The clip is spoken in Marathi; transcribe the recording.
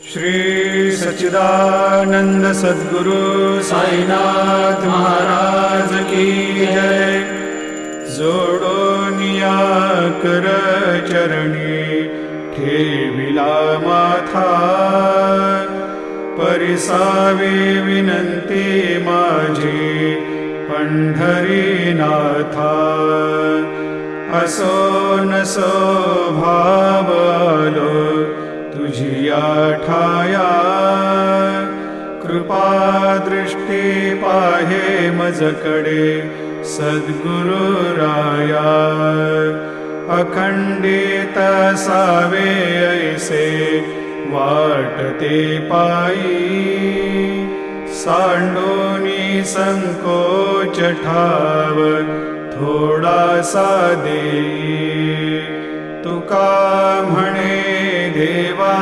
श्री सच्चिदानंद सद्गुरु साईनाथ महाराज की जय। जोडोनिया कर चरणी ठेविला माथा, परिसावे विनंती माझी पंढरीनाथा। असो नसो भाव आलो तुझिया ठाया, कृपा दृष्टी पाहे मजकडे सद्गुरु राया। अखंडित सावे ऐसे वाटते पायी, सांडोनी संकोच ठाव थोडासा देई। तुका म्हणे देवा